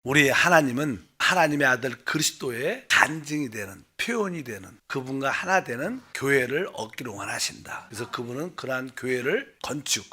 우리 하나님은 하나님의 아들 그리스도의 간증이 되는, 표현이 되는, 그분과 하나 되는 교회를 얻기를 원하신다. 그래서 그분은 그러한 교회를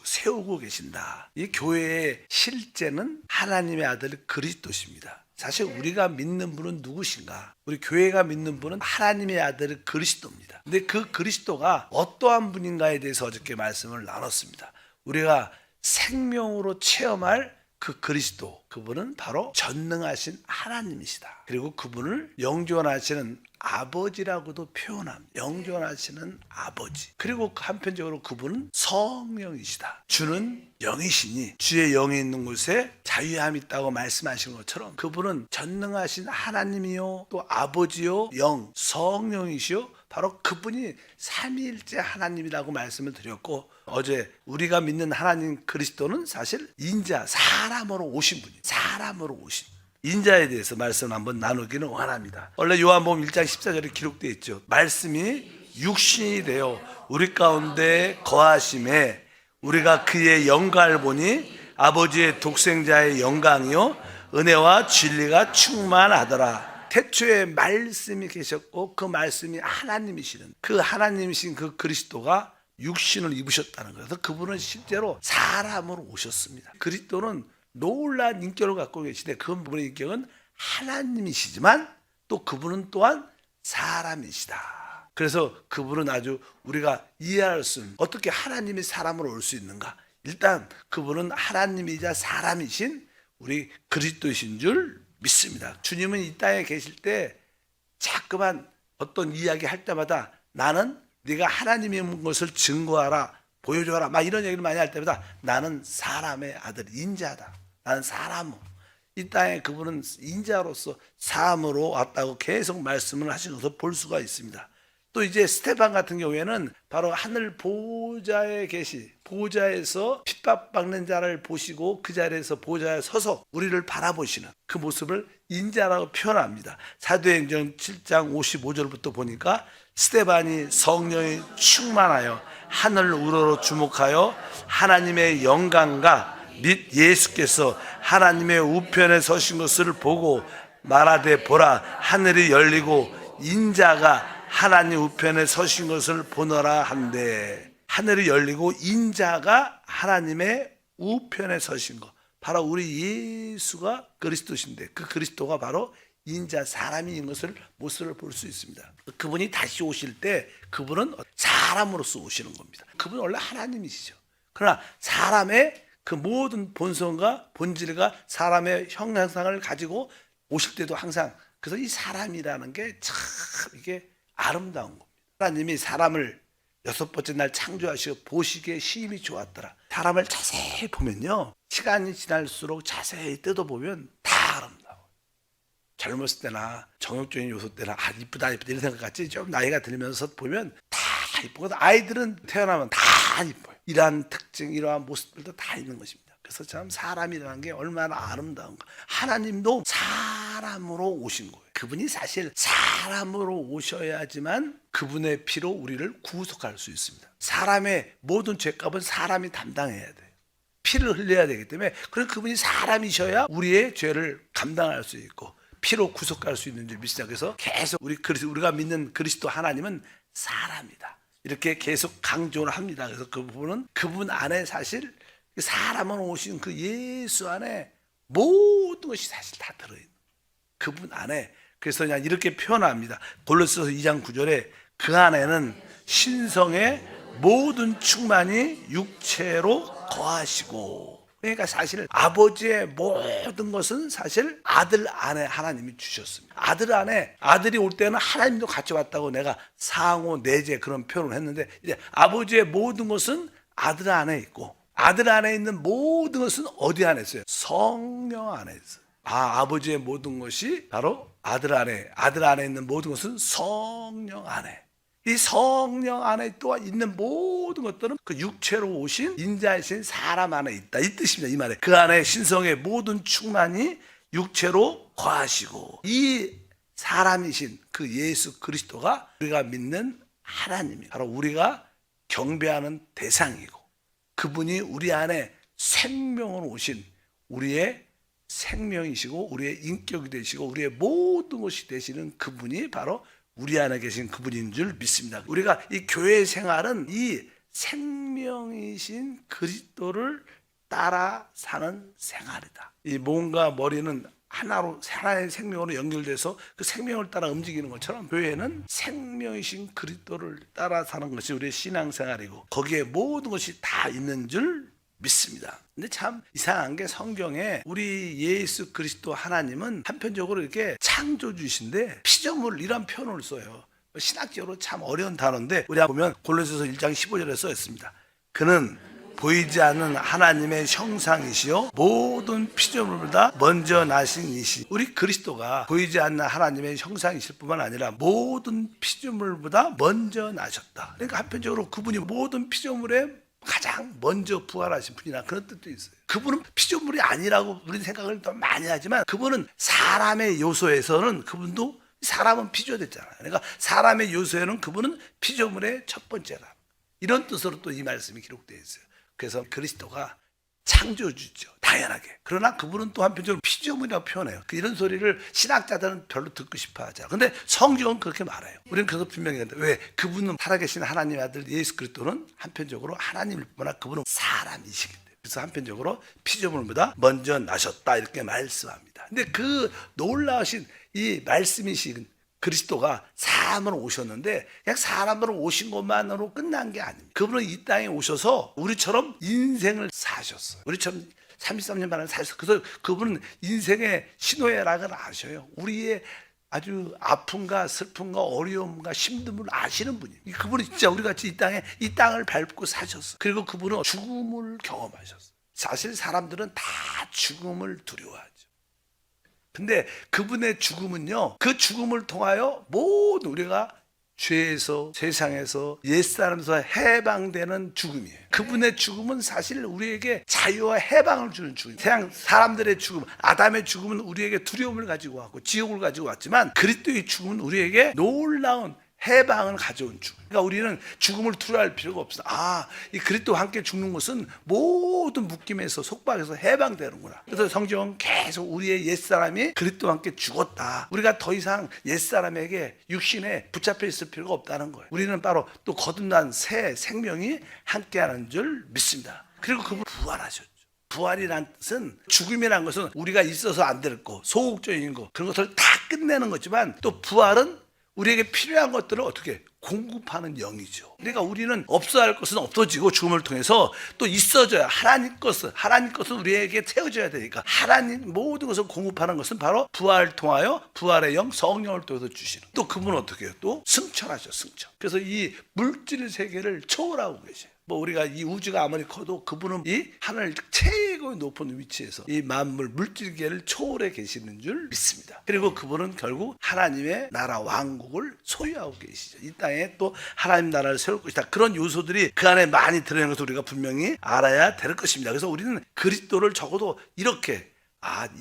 세우고 계신다. 이 교회의 실제는 하나님의 아들 그리스도십니다. 사실 우리가 믿는 분은 누구신가? 우리 교회가 믿는 분은 하나님의 아들 그리스도입니다. 근데 그 그리스도가 어떠한 분인가에 대해서 어저께 말씀을 나눴습니다. 우리가 생명으로 체험할 그 그리스도, 그분은 바로 전능하신 하나님이시다. 그리고 그분을 영존하시는 아버지라고도 표현합니다. 영존하시는 아버지. 그리고 한편적으로 그분은 성령이시다. 주는 영이시니 주의 영이 있는 곳에 자유함이 있다고 말씀하신 것처럼 그분은 전능하신 하나님이요, 또 아버지요, 영, 성령이시요, 바로 그분이 삼위일체 하나님이라고 말씀을 드렸고, 어제 우리가 믿는 하나님 그리스도는 사실 인자, 사람으로 오신 분이에요. 사람으로 오신 인자에 대해서 말씀을 한번 나누기는 원합니다. 원래 요한복음 1장 14절에 기록되어 있죠. 말씀이 육신이 되어 우리 가운데 거하심에 우리가 그의 영광을 보니 아버지의 독생자의 영광이요 은혜와 진리가 충만하더라. 태초에 말씀이 계셨고 그 말씀이 하나님이시는, 그 하나님이신 그 그리스도가 육신을 입으셨다는 거예요. 그래서 그분은 실제로 사람으로 오셨습니다. 그리스도는 놀라운 인격을 갖고 계시되 그분의 인격은 하나님이시지만 또 그분은 또한 사람이시다. 그래서 그분은 아주 우리가 이해할 수 없는, 어떻게 하나님이 사람으로 올 수 있는가? 일단 그분은 하나님이자 사람이신 우리 그리스도이신 줄 믿습니다. 주님은 이 땅에 계실 때 자꾸만 어떤 이야기 할 때마다 나는 네가 하나님인 것을 증거하라, 보여줘라, 막 이런 얘기를 많이 할 때마다 나는 사람의 아들, 인자다. 나는 사람으로. 이 땅에 그분은 인자로서 사람으로 왔다고 계속 말씀을 하신 것을 볼 수가 있습니다. 또 이제 스테반 같은 경우에는 바로 하늘 보좌에 계시, 보좌에서 핍박받는 자를 보시고 그 자리에서 보좌에 서서 우리를 바라보시는 그 모습을 인자라고 표현합니다. 사도행전 7장 55절부터 보니까 스테반이 성령이 충만하여 하늘 우러러 주목하여 하나님의 영광과 및 예수께서 하나님의 우편에 서신 것을 보고 말하되 보라, 하늘이 열리고 인자가 하나님 우편에 서신 것을 보너라 한데, 하늘이 열리고 인자가 하나님의 우편에 서신 것, 바로 우리 예수가 그리스도신데 그 그리스도가 바로 인자, 사람인 것을 모습을 볼 수 있습니다. 그분이 다시 오실 때 그분은 사람으로서 오시는 겁니다. 그분은 원래 하나님이시죠. 그러나 사람의 그 모든 본성과 본질과 사람의 형상을 가지고 오실 때도 항상, 그래서 이 사람이라는 게 참 이게 아름다운 겁니다. 하나님이 사람을 6번째 날 창조하시고 보시기에 심히 좋았더라. 사람을 자세히 보면요, 시간이 지날수록 자세히 뜯어보면 다 아름다워. 젊었을 때나 정욕적인 요소 때나 이쁘다 이런 생각 같지, 좀 나이가 들면서 보면 다 이쁘거든. 아이들은 태어나면 다 이뻐요. 이러한 특징, 이러한 모습들도 다 있는 것입니다. 그래서 참 사람이라는 게 얼마나 아름다운가. 하나님도 사람으로 오신 거예요. 그분이 사실 사람으로 오셔야지만 그분의 피로 우리를 구속할 수 있습니다. 사람의 모든 죄값은 사람이 담당해야 돼요. 피를 흘려야 되기 때문에, 그래서 그분이 사람이셔야 우리의 죄를 감당할 수 있고 피로 구속할 수 있는 줄 믿습니다. 그래서 계속 우리가 믿는 그리스도 하나님은 사람이다, 이렇게 계속 강조를 합니다. 그래서 그 부분은 그분 안에 사실 사람은 오신 그 예수 안에 모든 것이 사실 다 들어있는 그분 안에. 그래서 그냥 이렇게 표현합니다. 골로새서 2장 9절에 그 안에는 신성의 모든 충만이 육체로 거하시고, 그러니까 사실 아버지의 모든 것은 사실 아들 안에 하나님이 주셨습니다. 아들 안에, 아들이 올 때는 하나님도 같이 왔다고 내가 상호 내재 그런 표현을 했는데, 이제 아버지의 모든 것은 아들 안에 있고 아들 안에 있는 모든 것은 어디 안에 있어요? 성령 안에 있어요. 아버지의 모든 것이 바로 아들 안에 있는 모든 것은 성령 안에. 이 성령 안에 또 있는 모든 것들은 그 육체로 오신 인자이신 사람 안에 있다, 이 뜻입니다. 이 말에 그 안에 신성의 모든 충만이 육체로 거하시고, 이 사람이신 그 예수 그리스도가 우리가 믿는 하나님이 바로 우리가 경배하는 대상이고, 그분이 우리 안에 생명으로 오신 우리의 생명이시고 우리의 인격이 되시고 우리의 모든 것이 되시는 그분이 바로 우리 안에 계신 그분인 줄 믿습니다. 우리가 이 교회 생활은 이 생명이신 그리스도를 따라 사는 생활이다. 이 몸과 머리는 하나로 하나의 생명으로 연결돼서 그 생명을 따라 움직이는 것처럼 교회는 생명이신 그리스도를 따라 사는 것이 우리의 신앙생활이고 거기에 모든 것이 다 있는 줄 믿습니다. 근데 참 이상한 게 성경에 우리 예수 그리스도 하나님은 한편적으로 이렇게 창조주신데 피조물 이런 표현을 써요. 신학적으로 참 어려운 단어인데 우리 보면 골로새서 1장 15절에 써 있습니다. 그는 보이지 않는 하나님의 형상이시요 모든 피조물보다 먼저 나신 이시. 우리 그리스도가 보이지 않는 하나님의 형상이실 뿐만 아니라 모든 피조물보다 먼저 나셨다. 그러니까 한편적으로 그분이 모든 피조물에 가장 먼저 부활하신 분이나 그런 뜻도 있어요. 그분은 피조물이 아니라고 우리 생각을 더 많이 하지만 그분은 사람의 요소에서는 그분도 사람은 피조됐잖아요. 그러니까 사람의 요소에는 그분은 피조물의 첫 번째라. 이런 뜻으로 또 이 말씀이 기록되어 있어요. 그래서 그리스도가 창조주죠. 당연하게. 그러나 그분은 또 한편적으로 피조물이라고 표현해요. 이런 소리를 신학자들은 별로 듣고 싶어 하지 않아요. 근데 성경은 그렇게 말해요. 우리는 그래서 분명히 하는데 왜? 그분은 살아계신 하나님의 아들 예수 그리스도는 한편적으로 하나님일 뿐만 아니라 그분은 사람이시기 때문에 그래서 한편적으로 피조물보다 먼저 나셨다 이렇게 말씀합니다. 근데 그 놀라우신 이 말씀이신 그리스도가 사람으로 오셨는데 그냥 사람으로 오신 것만으로 끝난 게 아닙니다. 그분은 이 땅에 오셔서 우리처럼 인생을 사셨어요. 우리처럼 33년 만에 사셨어요. 그래서 그분은 인생의 신호애락을 아셔요. 우리의 아주 아픔과 슬픔과 어려움과 힘듦을 아시는 분이에요. 그분은 진짜 우리같이 이 땅을 밟고 사셨어요. 그리고 그분은 죽음을 경험하셨어요. 사실 사람들은 다 죽음을 두려워하죠. 근데 그분의 죽음은요, 그 죽음을 통하여 모든 우리가 죄에서, 세상에서, 옛사람에서 해방되는 죽음이에요. 그분의 죽음은 사실 우리에게 자유와 해방을 주는 죽음이에요. 세상 사람들의 죽음, 아담의 죽음은 우리에게 두려움을 가지고 왔고 지옥을 가지고 왔지만 그리스도의 죽음은 우리에게 놀라운 해방을 가져온 죽음. 그러니까 우리는 죽음을 두려워할 필요가 없어. 이 그리스도와 함께 죽는 것은 모든 묶임에서 속박에서 해방되는구나. 그래서 성경은 계속 우리의 옛사람이 그리스도와 함께 죽었다. 우리가 더 이상 옛사람에게 육신에 붙잡혀 있을 필요가 없다는 거예요. 우리는 바로 또 거듭난 새 생명이 함께하는 줄 믿습니다. 그리고 그분 부활하셨죠. 부활이란 뜻은 죽음이란 것은 우리가 있어서 안 될 거, 소극적인 거 그런 것을 다 끝내는 거지만 또 부활은 우리에게 필요한 것들을 어떻게 공급하는 영이죠. 그러니까 우리는 없어야 할 것은 없어지고 죽음을 통해서 또 있어져야 하나님 것은 우리에게 채워져야 되니까 하나님 모든 것을 공급하는 것은 바로 부활을 통하여 부활의 영 성령을 통해서 주시는. 또 그분은 어떻게 해요? 또 승천하죠. 승천. 그래서 이 물질 세계를 초월하고 계세요. 우리가 이 우주가 아무리 커도 그분은 이 하늘 최고 높은 위치에서 이 만물 물질계를 초월해 계시는 줄 믿습니다. 그리고 그분은 결국 하나님의 나라 왕국을 소유하고 계시죠. 이 땅에 또 하나님 나라를 세울 것이다. 그런 요소들이 그 안에 많이 들어있는 것을 우리가 분명히 알아야 될 것입니다. 그래서 우리는 그리스도를 적어도 이렇게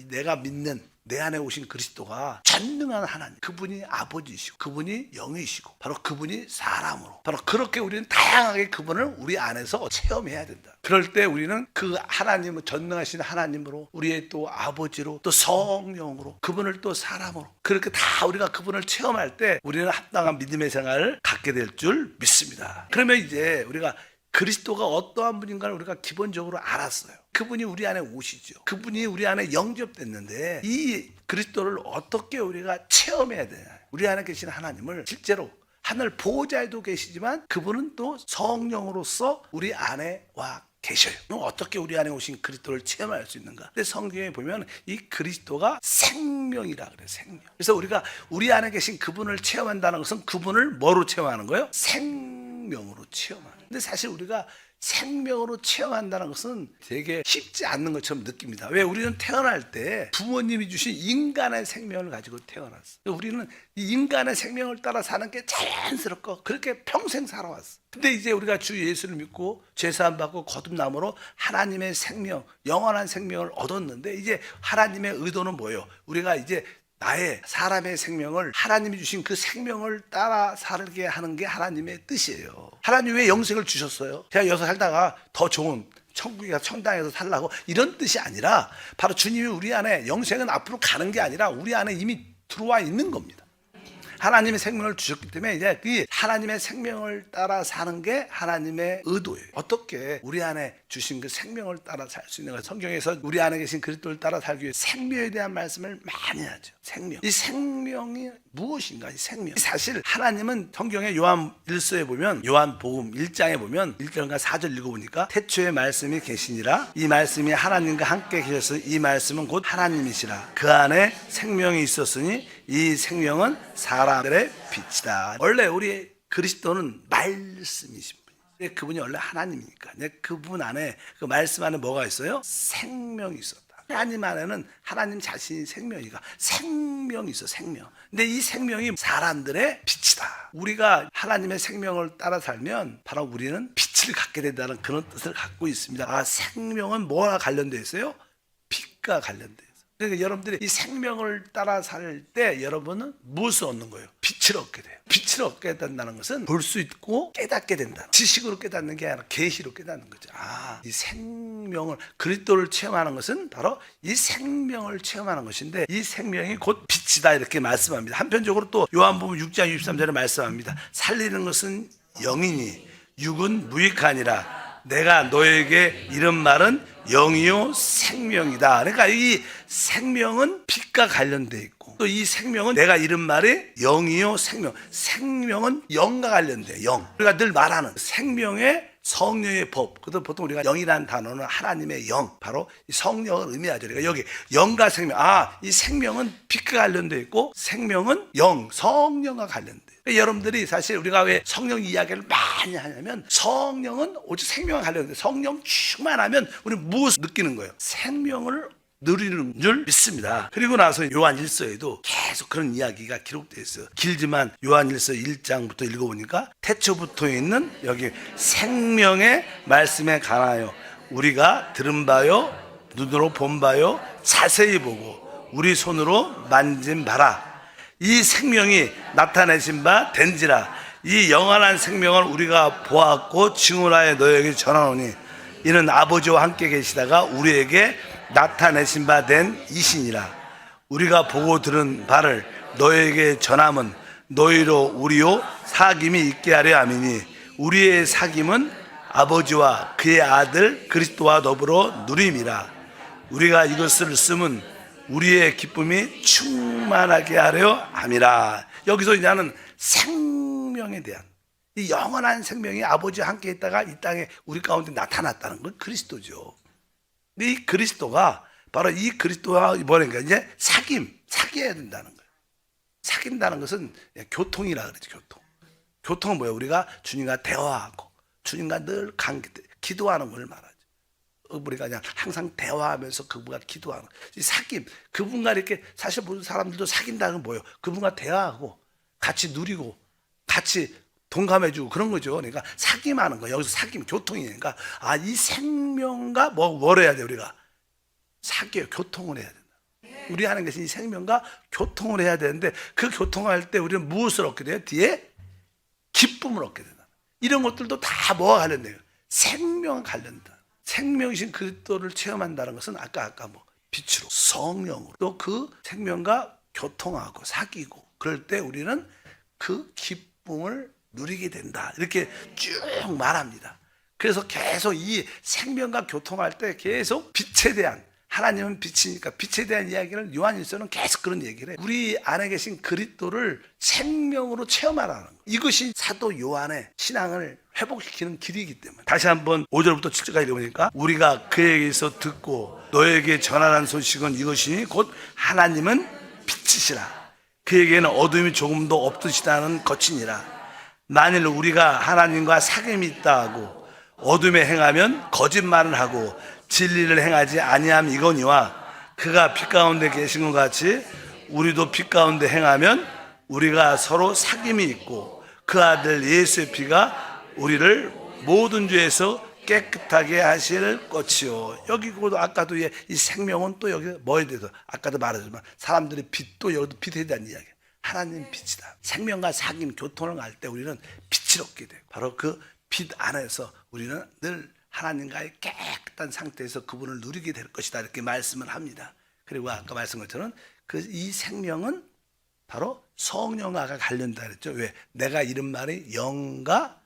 내가 믿는 내 안에 오신 그리스도가 전능한 하나님, 그분이 아버지시고 그분이 영이시고 바로 그분이 사람으로, 바로 그렇게 우리는 다양하게 그분을 우리 안에서 체험해야 된다. 그럴 때 우리는 그 하나님을 전능하신 하나님으로, 우리의 또 아버지로, 또 성령으로, 그분을 또 사람으로, 그렇게 다 우리가 그분을 체험할 때 우리는 합당한 믿음의 생활을 갖게 될 줄 믿습니다. 그러면 이제 우리가 그리스도가 어떠한 분인가를 우리가 기본적으로 알았어요. 그분이 우리 안에 오시죠. 그분이 우리 안에 영접됐는데 이 그리스도를 어떻게 우리가 체험해야 되냐. 우리 안에 계신 하나님을 실제로 하늘 보호자에도 계시지만 그분은 또 성령으로서 우리 안에 와 계셔요. 그럼 어떻게 우리 안에 오신 그리스도를 체험할 수 있는가? 근데 성경에 보면 이 그리스도가 생명이라 그래요. 생명. 그래서 우리가 우리 안에 계신 그분을 체험한다는 것은 그분을 뭐로 체험하는 거예요? 생명으로 체험하는. 근데 사실 우리가 생명으로 체험한다는 것은 되게 쉽지 않는 것처럼 느낍니다. 왜? 우리는 태어날 때 부모님이 주신 인간의 생명을 가지고 태어났어. 우리는 이 인간의 생명을 따라 사는 게 자연스럽고 그렇게 평생 살아왔어. 근데 이제 우리가 주 예수를 믿고 죄사함 받고 거듭남으로 하나님의 생명, 영원한 생명을 얻었는데 이제 하나님의 의도는 뭐예요? 우리가 이제 나의 사람의 생명을 하나님이 주신 그 생명을 따라 살게 하는 게 하나님의 뜻이에요. 하나님 왜 영생을 주셨어요? 제가 여기서 살다가 더 좋은 천국이가 천당에서 살라고 이런 뜻이 아니라 바로 주님이 우리 안에 영생은 앞으로 가는 게 아니라 우리 안에 이미 들어와 있는 겁니다. 하나님의 생명을 주셨기 때문에 이제 그 하나님의 생명을 따라 사는 게 하나님의 의도예요. 어떻게 우리 안에 주신 그 생명을 따라 살 수 있는가? 성경에서 우리 안에 계신 그리스도를 따라 살기 위해 생명에 대한 말씀을 많이 하죠. 생명. 이 생명이 무엇인가? 이 생명. 사실 하나님은 성경에 요한 1서에 보면 요한복음 1장에 보면 1절과 4절 읽어보니까 태초에 말씀이 계시니라 이 말씀이 하나님과 함께 계셔서 이 말씀은 곧 하나님이시라 그 안에 생명이 있었으니 이 생명은 사람들의 빛이다. 원래 우리 그리스도는 말씀이신 분이에요. 그분이 원래 하나님이니까 그분 안에 그 말씀 안에 뭐가 있어요? 생명이 있었다. 하나님 안에는 하나님 자신이 생명이가 생명이 있어. 생명. 근데 이 생명이 사람들의 빛이다. 우리가 하나님의 생명을 따라 살면 바로 우리는 빛을 갖게 된다는 그런 뜻을 갖고 있습니다. 아, 생명은 뭐와 관련되어 있어요? 빛과 관련되어 있어요. 그러니까 여러분들이 이 생명을 따라 살 때 여러분은 무엇을 얻는 거예요? 빛을 얻게 돼요. 빛을 얻게 된다는 것은 볼 수 있고 깨닫게 된다. 지식으로 깨닫는 게 아니라 계시로 깨닫는 거죠. 아, 이 생명을 그리스도를 체험하는 것은 바로 이 생명을 체험하는 것인데 이 생명이 곧 빛이다 이렇게 말씀합니다. 한편적으로 또 요한복음 6장 63절에 말씀합니다. 살리는 것은 영이니 육은 무익하니라. 내가 너에게 이런 말은 영이요 생명이다. 그러니까 이 생명은 빛과 관련되어 있고 또 이 생명은 내가 이런 말이 영이요 생명. 생명은 영과 관련돼요. 영. 우리가 늘 말하는 생명의 성령의 법. 그래서 보통 우리가 영이라는 단어는 하나님의 영, 바로 성령을 의미하죠. 그러니까 여기 영과 생명. 아, 이 생명은 빛과 관련되어 있고 생명은 영, 성령과 관련돼요. 여러분들이 사실 우리가 왜 성령 이야기를 많이 하냐면 성령은 오직 생명과 관련돼. 성령 충만하면 우리는 무엇을 느끼는 거예요? 생명을 누리는 줄 믿습니다. 그리고 나서 요한 1서에도 계속 그런 이야기가 기록되어 있어요. 길지만 요한 1서 1장부터 읽어보니까 태초부터 있는 여기 생명의 말씀에 관하여 우리가 들은 바요 눈으로 본 바요 자세히 보고 우리 손으로 만진 바라. 이 생명이 나타내신 바 된지라. 이 영원한 생명을 우리가 보았고 증언하여 너에게 전하노니 이는 아버지와 함께 계시다가 우리에게 나타내신 바 된 이신이라. 우리가 보고 들은 바를 너에게 전함은 너희로 우리요 사귐이 있게 하려 함이니 우리의 사귐은 아버지와 그의 아들 그리스도와 더불어 누림이라. 우리가 이것을 쓰면 우리의 기쁨이 충만하게 하려 함이라. 여기서 이제는 생명에 대한 이 영원한 생명이 아버지와 함께 있다가 이 땅에 우리 가운데 나타났다는 건 그리스도죠. 근데 이 그리스도가 바로 이 그리스도와 뭐랄까 이제 사귀어야 된다는 거예요. 사귄다는 것은 교통이라 그러죠. 교통. 교통은 뭐예요? 우리가 주님과 대화하고 주님과 늘 기도하는 걸 말하죠. 우리가 그냥 항상 대화하면서 그분과 기도하는 이 사귐. 그분과 이렇게 사실 모든 사람들도 사귄다는 건 뭐예요? 그분과 대화하고 같이 누리고 같이 동감해주고 그런 거죠. 그러니까 사귐하는 거. 여기서 사귐, 교통이니까 아, 이 생명과 뭘 해야 돼? 우리가 사귀어요. 교통을 해야 된다. 우리 하는 것이 이 생명과 교통을 해야 되는데 그 교통할 때 우리는 무엇을 얻게 돼요? 뒤에 기쁨을 얻게 된다. 이런 것들도 다 뭐와 관련돼요? 생명과 관련된다. 생명이신 그리스도를 체험한다는 것은 아까 빛으로 성령으로 또 그 생명과 교통하고 사귀고 그럴 때 우리는 그 기쁨을 누리게 된다. 이렇게 쭉 말합니다. 그래서 계속 이 생명과 교통할 때 계속 빛에 대한 하나님은 빛이니까 빛에 대한 이야기를 요한일서는 계속 그런 얘기를 해요. 우리 안에 계신 그리스도를 생명으로 체험하라는 거예요. 이것이 사도 요한의 신앙을 회복시키는 길이기 때문에 다시 한번 5절부터 7절까지 읽어보니까 우리가 그에게서 듣고 너에게 전하는 소식은 이것이니 곧 하나님은 빛이시라. 그에게는 어둠이 조금도 없으시다는 것이니라. 만일 우리가 하나님과 사귐이 있다 하고 어둠에 행하면 거짓말을 하고 진리를 행하지 아니함 이거니와 그가 빛 가운데 계신 것 같이 우리도 빛 가운데 행하면 우리가 서로 사귐이 있고 그 아들 예수의 피가 우리를 모든 죄에서 깨끗하게 하실 것이요. 여기도 아까도 이 생명은 또 여기 뭐에 대해서 아까도 말했지만 사람들의 빛도 여기도 빛에 대한 이야기. 하나님 빛이다. 생명과 사귐 교통을 할 때 우리는 빛을 얻게 돼요. 바로 그 빛 안에서 우리는 늘 하나님과의 깨끗한 상태에서 그분을 누리게 될 것이다 이렇게 말씀을 합니다. 그리고 아까 말씀한 것처럼 이 생명은 바로 성령과 관련다 그랬죠. 왜? 내가 이런 말이 영과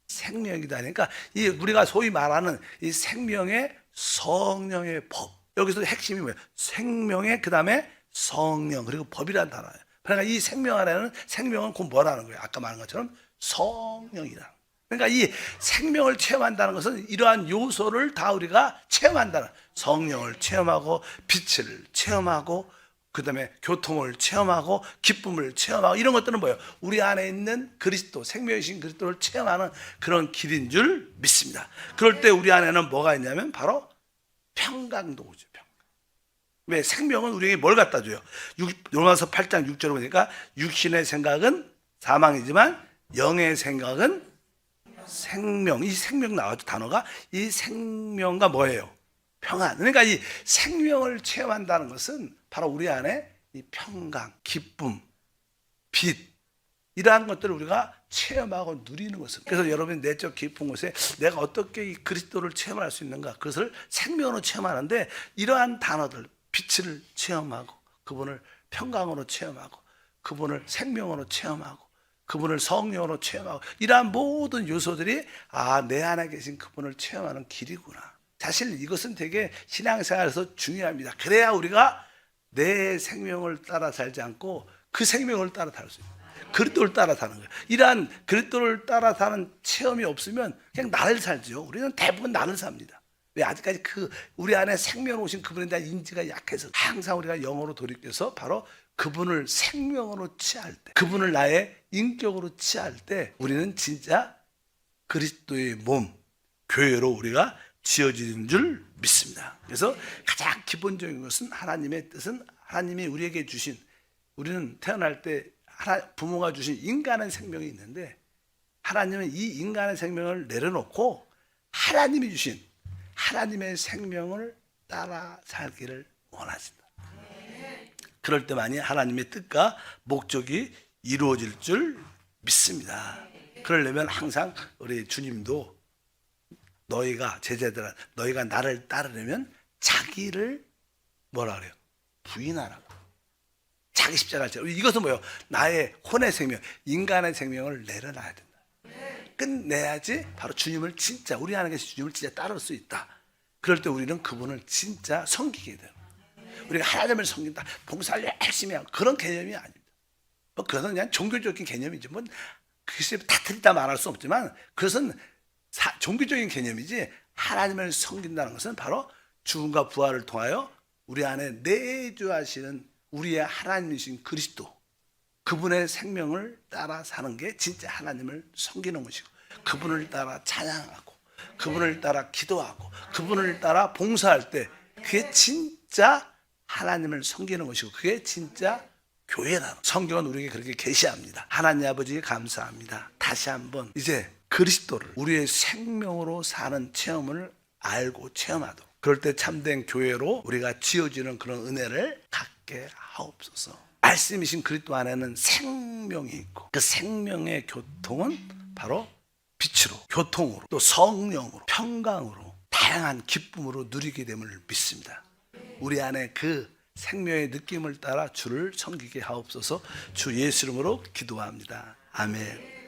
생명이다. 그러니까 이 우리가 소위 말하는 이 생명의 성령의 법. 여기서 핵심이 뭐예요? 생명의 그다음에 성령 그리고 법이라는 단어예요. 그러니까 이 생명 안에는 생명은 곧 뭐라는 거예요? 아까 말한 것처럼 성령이다. 그러니까 이 생명을 체험한다는 것은 이러한 요소를 다 우리가 체험한다는, 성령을 체험하고 빛을 체험하고 그다음에 교통을 체험하고 기쁨을 체험하고 이런 것들은 뭐예요? 우리 안에 있는 그리스도, 생명이신 그리스도를 체험하는 그런 길인 줄 믿습니다. 그럴 때 우리 안에는 뭐가 있냐면 바로 평강도 오죠. 평강. 왜? 생명은 우리에게 뭘 갖다 줘요? 로마서 8장 6절을 보니까 육신의 생각은 사망이지만 영의 생각은 생명. 이 생명 나왔죠. 단어가 이 생명과 뭐예요? 평안. 그러니까 이 생명을 체험한다는 것은 바로 우리 안에 이 평강, 기쁨, 빛 이러한 것들을 우리가 체험하고 누리는 것을. 그래서 여러분이 내적 깊은 곳에 내가 어떻게 이 그리스도를 체험할 수 있는가, 그것을 생명으로 체험하는데 이러한 단어들, 빛을 체험하고 그분을 평강으로 체험하고 그분을 생명으로 체험하고 그분을 성령으로 체험하고 이러한 모든 요소들이 내 안에 계신 그분을 체험하는 길이구나. 사실 이것은 되게 신앙생활에서 중요합니다. 그래야 우리가 내 생명을 따라 살지 않고 그 생명을 따라 살 수 있어요. 그리스도를 따라 사는 거예요. 이러한 그리스도를 따라 사는 체험이 없으면 그냥 나를 살죠. 우리는 대부분 나를 삽니다. 왜? 아직까지 우리 안에 생명 오신 그분에 대한 인지가 약해서 항상 우리가 영으로 돌이켜서 바로 그분을 생명으로 취할 때, 그분을 나의 인격으로 취할 때 우리는 진짜 그리스도의 몸, 교회로 우리가 지어지는 줄 믿습니다. 그래서 가장 기본적인 것은 하나님의 뜻은 하나님이 우리에게 주신, 우리는 태어날 때 부모가 주신 인간의 생명이 있는데 하나님은 이 인간의 생명을 내려놓고 하나님이 주신 하나님의 생명을 따라 살기를 원하신다. 그럴 때만이 하나님의 뜻과 목적이 이루어질 줄 믿습니다. 그러려면 항상 우리 주님도 너희가 제자들아 너희가 나를 따르려면 자기를 뭐라 그래요? 부인하라고. 자기 십자가를 져. 이것은 뭐예요? 나의 혼의 생명, 인간의 생명을 내려놔야 된다. 끝내야지 바로 주님을 진짜, 우리 안에 계신 주님을 진짜 따를 수 있다. 그럴 때 우리는 그분을 진짜 섬기게 돼요. 우리가 하나님을 섬긴다, 봉사를 열심히 하고 그런 개념이 아닙니다. 그것은 그냥 종교적인 개념이지. 그것이 다 틀리다 말할 수 없지만 그것은 종교적인 개념이지, 하나님을 섬긴다는 것은 바로 죽음과 부활을 통하여 우리 안에 내주하시는 우리의 하나님이신 그리스도, 그분의 생명을 따라 사는 게 진짜 하나님을 섬기는 것이고, 그분을 따라 찬양하고 그분을 따라 기도하고 그분을 따라 봉사할 때 그게 진짜 하나님을 섬기는 것이고 그게 진짜 교회라는, 성경은 우리에게 그렇게 계시합니다. 하나님 아버지 감사합니다. 다시 한번 이제 그리스도를 우리의 생명으로 사는 체험을 알고 체험하도록, 그럴 때 참된 교회로 우리가 지어지는 그런 은혜를 갖게 하옵소서. 말씀이신 그리스도 안에는 생명이 있고 그 생명의 교통은 바로 빛으로, 교통으로, 또 성령으로, 평강으로, 다양한 기쁨으로 누리게 됨을 믿습니다. 우리 안에 그 생명의 느낌을 따라 주를 섬기게 하옵소서. 주 예수 이름으로 기도합니다. 아멘.